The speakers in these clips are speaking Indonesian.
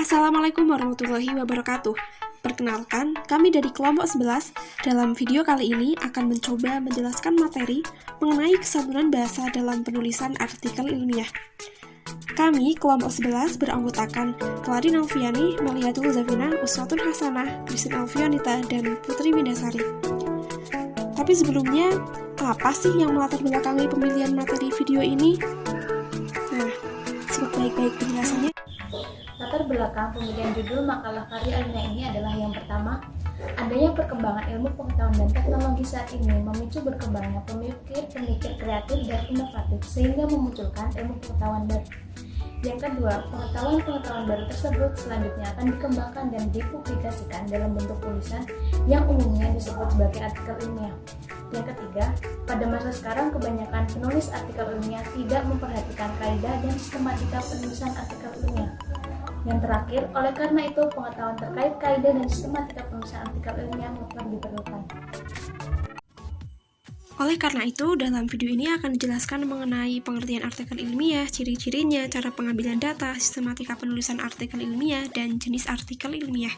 Assalamualaikum warahmatullahi wabarakatuh. Perkenalkan, kami dari kelompok 11. Dalam video kali ini akan mencoba menjelaskan materi mengenai kesantunan bahasa dalam penulisan artikel ilmiah. Kami, kelompok 11, beranggotakan Claudine Alfiani, Malihatul Zafina, Uswatun Hasanah, Christine Alfianita, dan Putri Windasari. Tapi sebelumnya, apa sih yang melatar belakangi pemilihan materi video ini? Nah, simak baik-baik penjelasannya. Latar belakang pemilihan judul makalah karya ilmiah ini adalah yang pertama, adanya perkembangan ilmu pengetahuan dan teknologi saat ini memicu berkembangnya pemikir-pemikir kreatif dan inovatif sehingga memunculkan ilmu pengetahuan baru. Yang kedua, pengetahuan-pengetahuan baru tersebut selanjutnya akan dikembangkan dan dipublikasikan dalam bentuk tulisan yang umumnya disebut sebagai artikel ilmiah. Yang ketiga, pada masa sekarang kebanyakan penulis artikel ilmiah tidak memperhatikan kaidah dan sistematika penulisan artikel ilmiah. Yang terakhir, oleh karena itu pengetahuan terkait kaidah dan sistematika penulisan artikel ilmiah mutlak diperlukan. Oleh karena itu, dalam video ini akan dijelaskan mengenai pengertian artikel ilmiah, ciri-cirinya, cara pengambilan data, sistematika penulisan artikel ilmiah, dan jenis artikel ilmiah.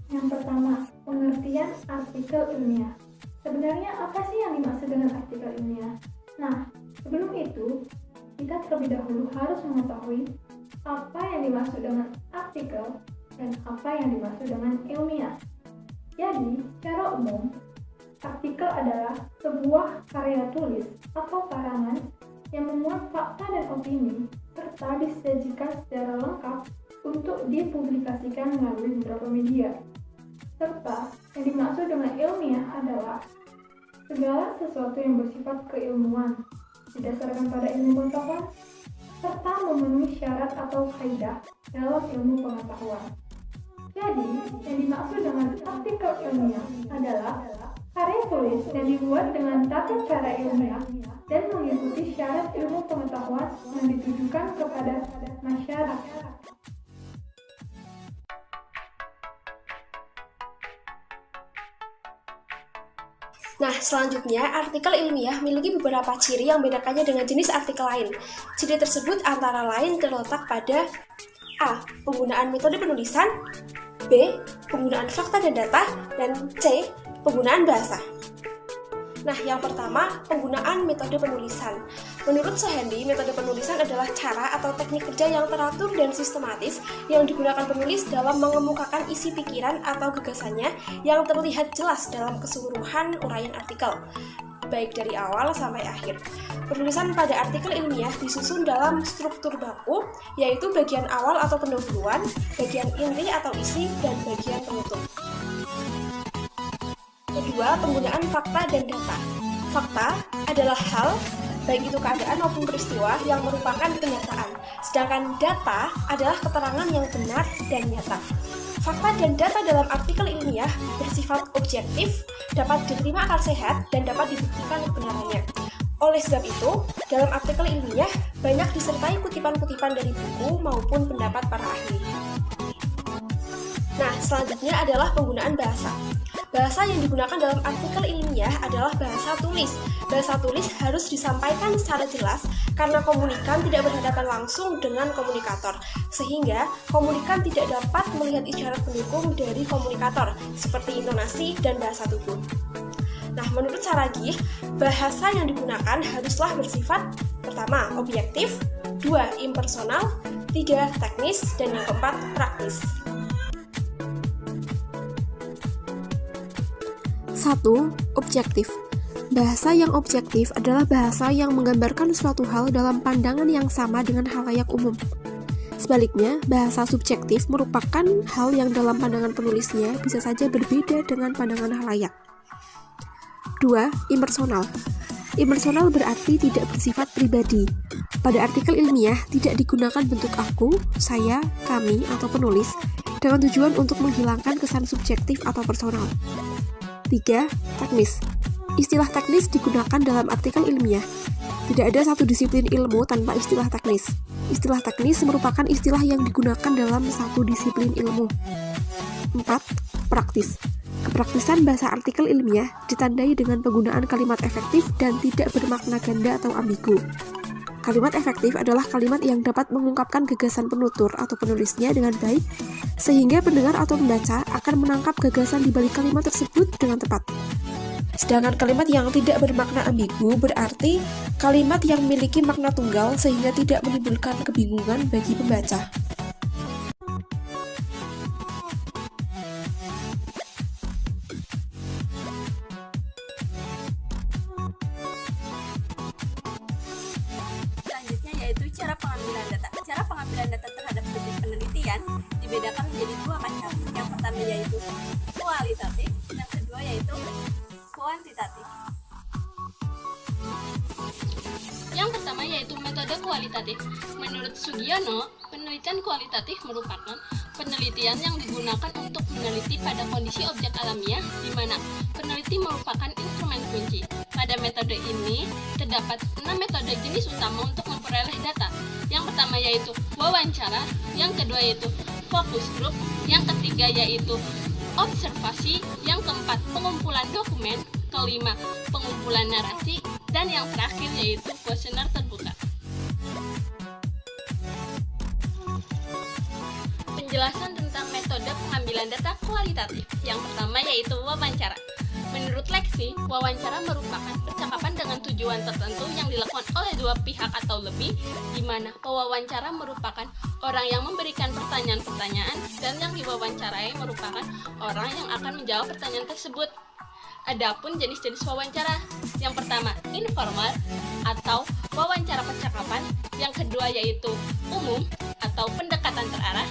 Yang pertama, pengertian artikel ilmiah. Sebenarnya apa sih yang dimaksud dengan artikel ilmiah? Nah, sebelum itu, kita terlebih dahulu harus mengetahui apa yang dimaksud dengan artikel dan apa yang dimaksud dengan ilmiah. Jadi, secara umum, artikel adalah sebuah karya tulis atau karangan yang memuat fakta dan opini serta disajikan secara lengkap untuk dipublikasikan melalui beberapa media. Serta yang dimaksud dengan ilmiah adalah segala sesuatu yang bersifat keilmuan, didasarkan pada ilmu pengetahuan, serta memenuhi syarat atau kaidah dalam ilmu pengetahuan. Jadi, yang dimaksud dengan artikel ilmiah adalah karya tulis yang dibuat dengan tata cara ilmiah dan mengikuti syarat ilmu pengetahuan yang ditujukan kepada masyarakat. Nah, selanjutnya, artikel ilmiah memiliki beberapa ciri yang membedakannya dengan jenis artikel lain. Ciri tersebut antara lain terletak pada A. Penggunaan metode penulisan, B. Penggunaan fakta dan data, dan C. Penggunaan bahasa. Nah, yang pertama, penggunaan metode penulisan. Menurut Sohendi, metode penulisan adalah cara atau teknik kerja yang teratur dan sistematis yang digunakan penulis dalam mengemukakan isi pikiran atau gagasannya yang terlihat jelas dalam keseluruhan uraian artikel, baik dari awal sampai akhir. Penulisan pada artikel ilmiah disusun dalam struktur baku, yaitu bagian awal atau pendahuluan, bagian inti atau isi, dan bagian penutup. Kedua, penggunaan fakta dan data. Fakta adalah hal, baik itu keadaan maupun peristiwa yang merupakan kenyataan, sedangkan data adalah keterangan yang benar dan nyata. Fakta dan data dalam artikel ilmiah bersifat objektif, dapat diterima akal sehat, dan dapat dibuktikan kebenarannya. Oleh sebab itu, dalam artikel ilmiah banyak disertai kutipan-kutipan dari buku maupun pendapat para ahli. Nah, selanjutnya adalah penggunaan bahasa. Bahasa yang digunakan dalam artikel ilmiah adalah bahasa tulis. Bahasa tulis harus disampaikan secara jelas karena komunikan tidak berhadapan langsung dengan komunikator, sehingga komunikan tidak dapat melihat isyarat pendukung dari komunikator, seperti intonasi dan bahasa tubuh. Nah, menurut Saragih, bahasa yang digunakan haruslah bersifat pertama, objektif, 2, impersonal, 3, teknis, dan yang keempat, praktis. 1. Objektif. Bahasa yang objektif adalah bahasa yang menggambarkan suatu hal dalam pandangan yang sama dengan khalayak umum. Sebaliknya, bahasa subjektif merupakan hal yang dalam pandangan penulisnya bisa saja berbeda dengan pandangan khalayak. 2. Impersonal. Impersonal berarti tidak bersifat pribadi. Pada artikel ilmiah tidak digunakan bentuk aku, saya, kami, atau penulis dengan tujuan untuk menghilangkan kesan subjektif atau personal. 3. Teknis. Istilah teknis digunakan dalam artikel ilmiah. Tidak ada satu disiplin ilmu tanpa istilah teknis. Istilah teknis merupakan istilah yang digunakan dalam satu disiplin ilmu. 4. Praktis. Kepraktisan bahasa artikel ilmiah ditandai dengan penggunaan kalimat efektif dan tidak bermakna ganda atau ambigu. Kalimat efektif adalah kalimat yang dapat mengungkapkan gagasan penutur atau penulisnya dengan baik, sehingga pendengar atau pembaca akan menangkap gagasan di balik kalimat tersebut dengan tepat. Sedangkan kalimat yang tidak bermakna ambigu berarti kalimat yang memiliki makna tunggal sehingga tidak menimbulkan kebingungan bagi pembaca. Selanjutnya yaitu cara pengambilan data. Cara pengambilan data terhadap sebuah penelitian dibedakan menjadi dua macam. Yang pertama yaitu kualitatif, yang kedua yaitu kuantitatif. Yang pertama yaitu metode kualitatif. Menurut Sugiono, penelitian kualitatif merupakan penelitian yang digunakan untuk meneliti pada kondisi objek alamiah di mana peneliti merupakan instrumen kunci. Pada metode ini, terdapat 6 metode jenis utama untuk memperoleh data. Yang pertama yaitu wawancara, yang kedua yaitu focus group, yang ketiga yaitu observasi, yang keempat pengumpulan dokumen, kelima pengumpulan narasi, dan yang terakhir yaitu kuesioner terbuka. Penjelasan tentang metode pengambilan data kualitatif. Yang pertama yaitu wawancara. Menurut Lexi, wawancara merupakan percakapan dengan tujuan tertentu yang dilakukan oleh dua pihak atau lebih, di mana pewawancara merupakan orang yang memberikan pertanyaan-pertanyaan dan yang diwawancarai merupakan orang yang akan menjawab pertanyaan tersebut. Adapun jenis-jenis wawancara, yang pertama informal atau wawancara percakapan, yang kedua yaitu umum atau pendekatan terarah,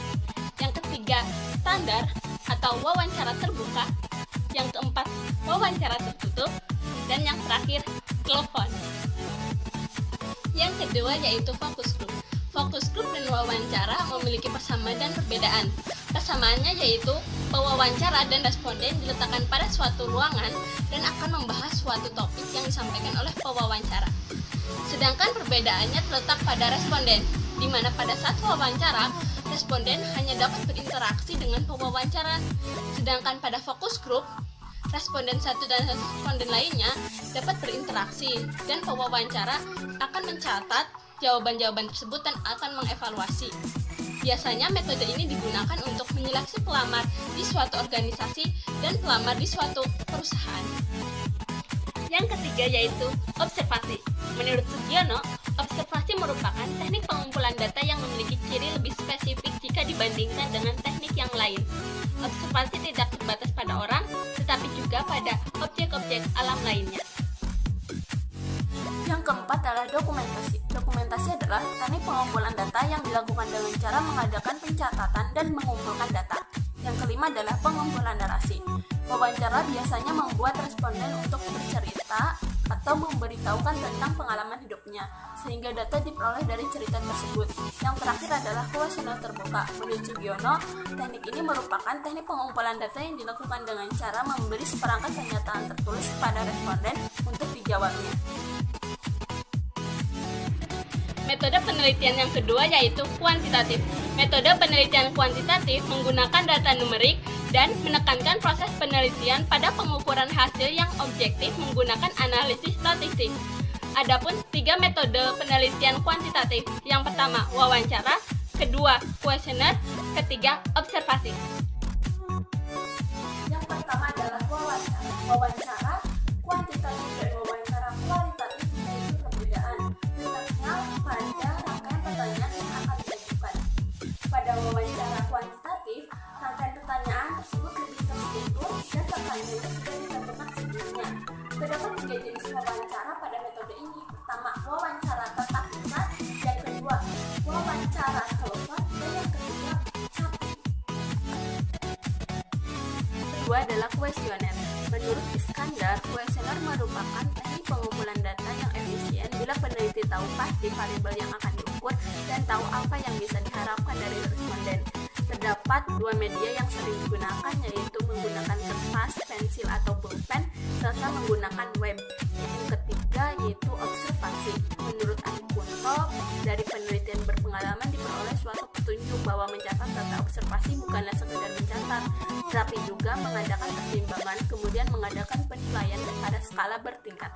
yang ketiga standar atau wawancara terbuka, yang keempat wawancara tertutup, dan yang terakhir telepon. Yang kedua yaitu fokus group. Fokus group dan wawancara memiliki persamaan dan perbedaan. Persamaannya yaitu pewawancara dan responden diletakkan pada suatu ruangan dan akan membahas suatu topik yang disampaikan oleh pewawancara. Sedangkan perbedaannya terletak pada responden, di mana pada saat wawancara, responden hanya dapat berinteraksi dengan pewawancara. Sedangkan pada fokus group, responden satu dan responden lainnya dapat berinteraksi dan pewawancara akan mencatat jawaban-jawaban tersebut dan akan mengevaluasi. Biasanya metode ini digunakan untuk menyeleksi pelamar di suatu organisasi dan pelamar di suatu perusahaan. Yang ketiga yaitu observasi. Menurut Sugiono, observasi merupakan teknik pengumpulan data yang memiliki ciri lebih spesifik jika dibandingkan dengan teknik yang lain. Observasi tidak terbatas pada orang, tetapi juga pada objek-objek alam lainnya. Yang keempat adalah dokumentasi. Dokumentasi adalah teknik pengumpulan data yang dilakukan dengan cara mengadakan pencatatan dan mengumpulkan data. Yang kelima adalah pengumpulan narasi. Wawancara biasanya membuat responden untuk bercerita atau memberitahukan tentang pengalaman hidupnya, sehingga data diperoleh dari cerita tersebut. Yang terakhir adalah kuesioner terbuka. Menurut Sugiono, teknik ini merupakan teknik pengumpulan data yang dilakukan dengan cara memberi seperangkat pernyataan tertulis pada responden untuk dijawabnya. Metode penelitian yang kedua yaitu kuantitatif. Metode penelitian kuantitatif menggunakan data numerik dan menekankan proses penelitian pada pengukuran hasil yang objektif menggunakan analisis statistik. Adapun 3 metode penelitian kuantitatif. Yang pertama wawancara, kedua kuesioner, ketiga observasi. Yang pertama adalah wawancara. Wawancara kuantitatif dan wawancara kualitatif memiliki perbedaan. Letaknya pada rangkaian pertanyaan yang akan diajukan. Pada wawancara kuantitatif, rangkaian pertanyaan tersebut lebih terstruktur dan pertanyaannya sudah ditentukan sebelumnya. Terdapat 3 jenis wawancara pada metode ini. Pertama, wawancara tatap muka. Yang kedua, wawancara telepon. Dan yang ketiga, chatting. Kedua adalah kuesioner. Menurut Iskandar, kuesioner merupakan teknik pengumpulan data yang efisien bila peneliti tahu pasti variabel yang akan diukur dan tahu apa yang bisa diharapkan dari responden. Terdapat 2 media yang sering digunakan, yaitu menggunakan kertas, pensil atau pulpen, serta menggunakan web. Yang ketiga yaitu observasi. Menurut Arikunto, dari penelitian berpengalaman diperoleh suatu petunjuk bahwa mencatat data observasi bukanlah sekedar mencatat, tetapi juga mengadakan pertimbangan pertimbangan, kemudian mengadakan penilaian pada skala bertingkat.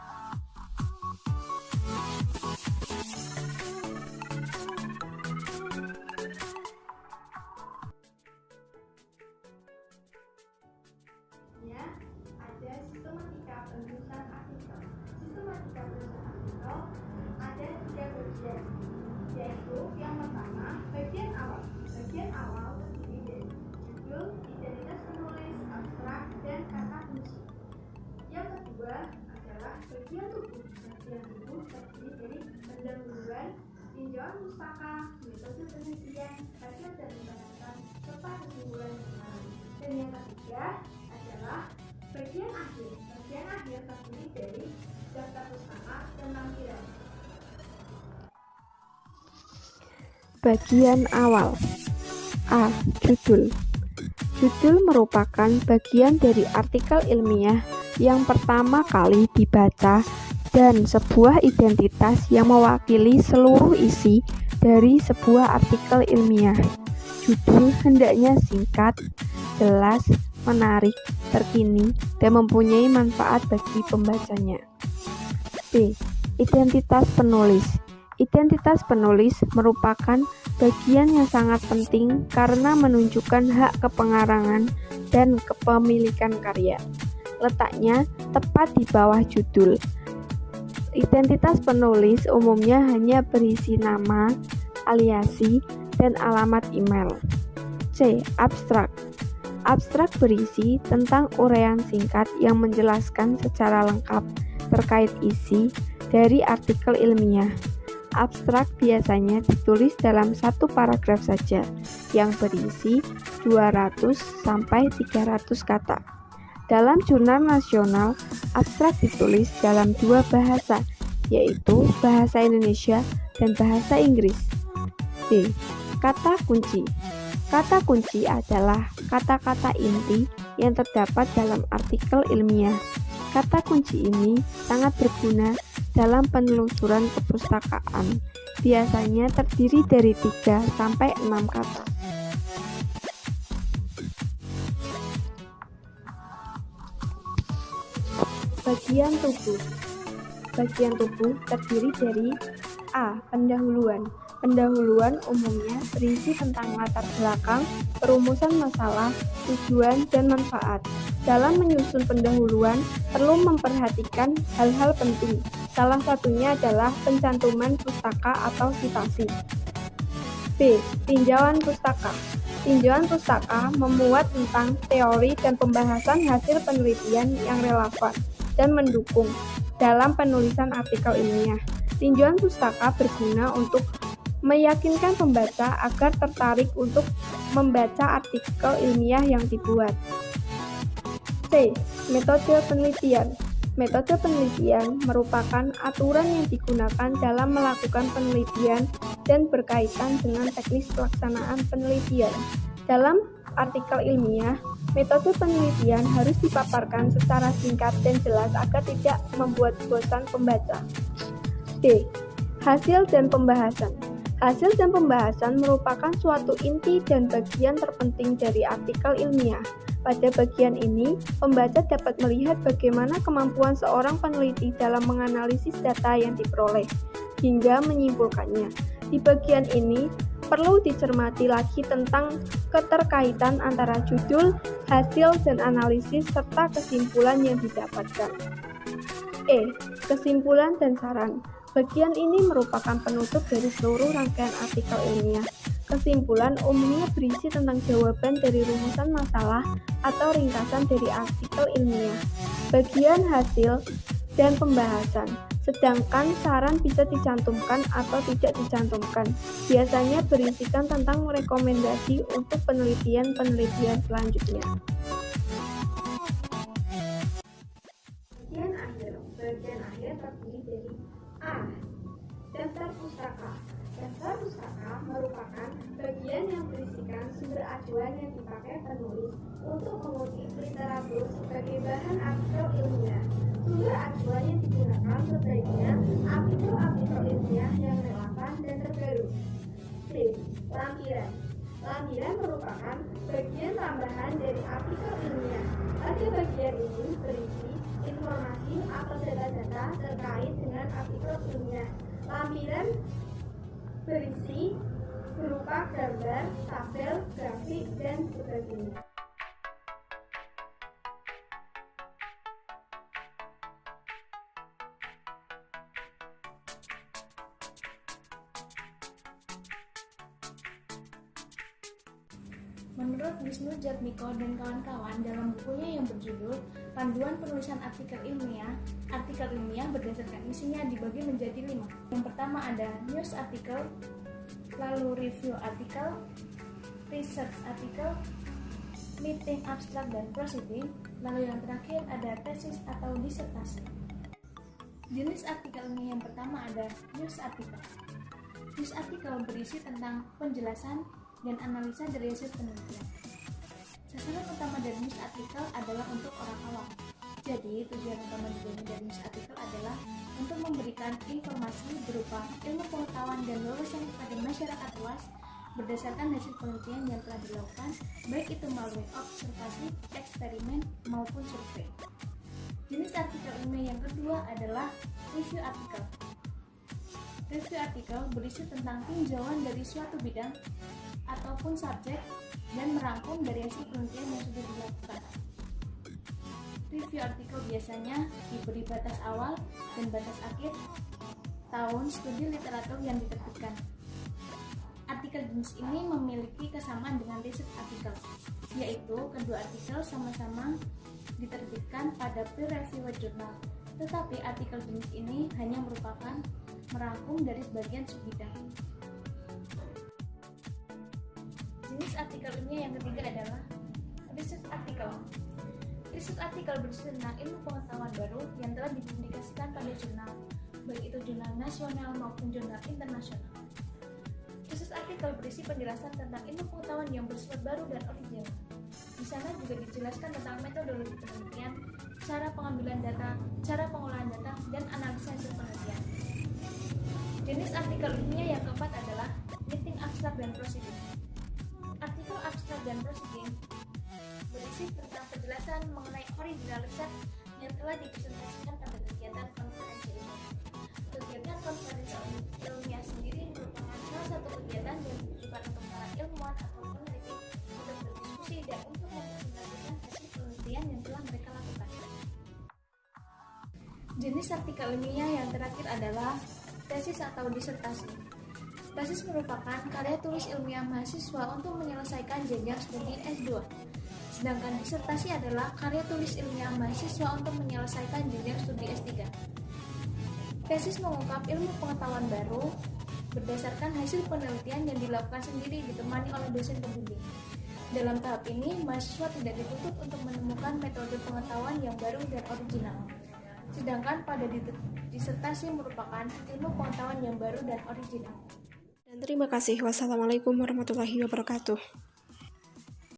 Ada sistematika penulisan artikel. Sistematika penulisan artikel ada 3 bagian, yaitu yang pertama bagian awal. Bagian awal terdiri dari judul, identitas penulis, abstrak, dan kata kunci. Yang kedua adalah bagian tubuh. Bagian tubuh terdiri dari pendahuluan, tinjauan pustaka, metode penelitian, hasil dan pembahasan, serta kesimpulan pengarang. Dan yang ketiga adalah bagian akhir. Bagian akhir terdiri dari daftar pustaka dan lampiran. Bagian awal. A. Judul. Judul merupakan bagian dari artikel ilmiah yang pertama kali dibaca dan sebuah identitas yang mewakili seluruh isi dari sebuah artikel ilmiah. Judul hendaknya singkat, jelas, menarik, terkini, dan mempunyai manfaat bagi pembacanya. B. Identitas penulis. Identitas penulis merupakan bagian yang sangat penting karena menunjukkan hak kepengarangan dan kepemilikan karya. Letaknya tepat di bawah judul. Identitas penulis umumnya hanya berisi nama, aliasi, dan alamat email. C. Abstrak. Abstrak berisi tentang uraian singkat yang menjelaskan secara lengkap terkait isi dari artikel ilmiah. Abstrak biasanya ditulis dalam satu paragraf saja yang berisi 200 sampai 300 kata. Dalam jurnal nasional, abstrak ditulis dalam 2 bahasa, yaitu bahasa Indonesia dan bahasa Inggris. D. Kata kunci. Kata kunci adalah kata-kata inti yang terdapat dalam artikel ilmiah. Kata kunci ini sangat berguna dalam penelusuran kepustakaan. Biasanya terdiri dari 3 sampai 6 kata. Bagian tubuh. Bagian tubuh terdiri dari A. Pendahuluan. Pendahuluan umumnya berisi tentang latar belakang, perumusan masalah, tujuan, dan manfaat. Dalam menyusun pendahuluan, perlu memperhatikan hal-hal penting. Salah satunya adalah pencantuman pustaka atau citasi. B. Tinjauan pustaka. Tinjauan pustaka memuat tentang teori dan pembahasan hasil penelitian yang relevan dan mendukung dalam penulisan artikel ilmiah. Tinjauan pustaka berguna untuk meyakinkan pembaca agar tertarik untuk membaca artikel ilmiah yang dibuat. C. Metode penelitian. Metode penelitian merupakan aturan yang digunakan dalam melakukan penelitian dan berkaitan dengan teknis pelaksanaan penelitian. Dalam artikel ilmiah, metode penelitian harus dipaparkan secara singkat dan jelas agar tidak membuat bosan pembaca. D. Hasil dan pembahasan. Hasil dan pembahasan merupakan suatu inti dan bagian terpenting dari artikel ilmiah. Pada bagian ini, pembaca dapat melihat bagaimana kemampuan seorang peneliti dalam menganalisis data yang diperoleh, hingga menyimpulkannya. Di bagian ini, perlu dicermati lagi tentang keterkaitan antara judul, hasil, dan analisis, serta kesimpulan yang didapatkan. E. Kesimpulan dan saran. Bagian ini merupakan penutup dari seluruh rangkaian artikel ilmiah. Kesimpulan umumnya berisi tentang jawaban dari rumusan masalah atau ringkasan dari artikel ilmiah. Bagian hasil dan pembahasan. Sedangkan saran bisa dicantumkan atau tidak dicantumkan. Biasanya berisikan tentang rekomendasi untuk penelitian-penelitian selanjutnya. Bagian akhir terdiri dari A. Daftar pustaka. Daftar pustaka merupakan bagian yang berisikan sumber acuan yang dipakai penulis untuk mengutip literatur sebagai bahan artikel ilmiah. Sumber acuan yang digunakan sebaiknya artikel-artikel ilmiah yang relevan dan terbaru. B. Lampiran. Lampiran merupakan bagian tambahan dari artikel ilmiah. Pada bagian ini berisi informasi atau data-data terkait dengan artikel ilmiah. Lampiran berisi berupa gambar, tabel, grafik, dan sebagainya. Menurut Wisnu Jatmiko dan kawan-kawan dalam bukunya yang berjudul Panduan Penulisan Artikel Ilmiah berdasarkan isinya dibagi menjadi 5. Yang pertama ada news article, lalu review article, research article, meeting abstract dan proceeding, lalu yang terakhir ada tesis atau disertasi. Jenis artikel ilmiah yang pertama ada news article. News article berisi tentang penjelasan dan analisa dari hasil penelitian. Sasaran utama dari news article adalah untuk orang awam. Jadi, tujuan utama dari news article adalah untuk memberikan informasi berupa ilmu pengetahuan dan wawasan kepada masyarakat luas berdasarkan hasil penelitian yang telah dilakukan, baik itu melalui observasi, eksperimen, maupun survei. Jenis artikel ilmiah yang kedua adalah review article. Review artikel berisi tentang tinjauan dari suatu bidang ataupun subjek dan merangkum dari hasil penelitian yang sudah dilakukan. Review artikel biasanya diberi batas awal dan batas akhir tahun studi literatur yang diterbitkan. Artikel jenis ini memiliki kesamaan dengan research artikel, yaitu kedua artikel sama-sama diterbitkan pada peer-reviewed journal, tetapi artikel jenis ini hanya merupakan merangkum dari sebagian subbidang. Jenis artikel ilmiah yang ketiga adalah research article. Research article berisi tentang ilmu pengetahuan baru yang telah dipublikasikan pada jurnal, baik itu jurnal nasional maupun jurnal internasional. Research article berisi penjelasan tentang ilmu pengetahuan yang bersifat baru dan original. Di sana juga dijelaskan tentang metodologi penelitian, cara pengambilan data, cara pengolahan data, dan analisa hasil penelitian. Jenis artikel ilmiah yang keempat adalah meeting abstract dan proceeding. Artikel abstrak dan proceeding berisi tentang penjelasan mengenai original riset yang telah dipresentasikan pada kegiatan konferensi ilmiah. Kegiatan konferensi ilmiah sendiri merupakan salah satu kegiatan yang ditujukan untuk para ilmuwan atau peneliti untuk berdiskusi dan untuk mempresentasikan hasil penelitian yang telah mereka lakukan. Jenis artikel ilmiah yang terakhir adalah tesis atau disertasi. Tesis merupakan karya tulis ilmiah mahasiswa untuk menyelesaikan jenjang studi S2. Sedangkan disertasi adalah karya tulis ilmiah mahasiswa untuk menyelesaikan jenjang studi S3. Tesis mengungkap ilmu pengetahuan baru berdasarkan hasil penelitian yang dilakukan sendiri ditemani oleh dosen pembimbing. Dalam tahap ini, mahasiswa tidak dituntut untuk menemukan metode pengetahuan yang baru dan original. Sedangkan pada disertasi merupakan ilmu pengetahuan yang baru dan original. Dan terima kasih. Wassalamualaikum warahmatullahi wabarakatuh.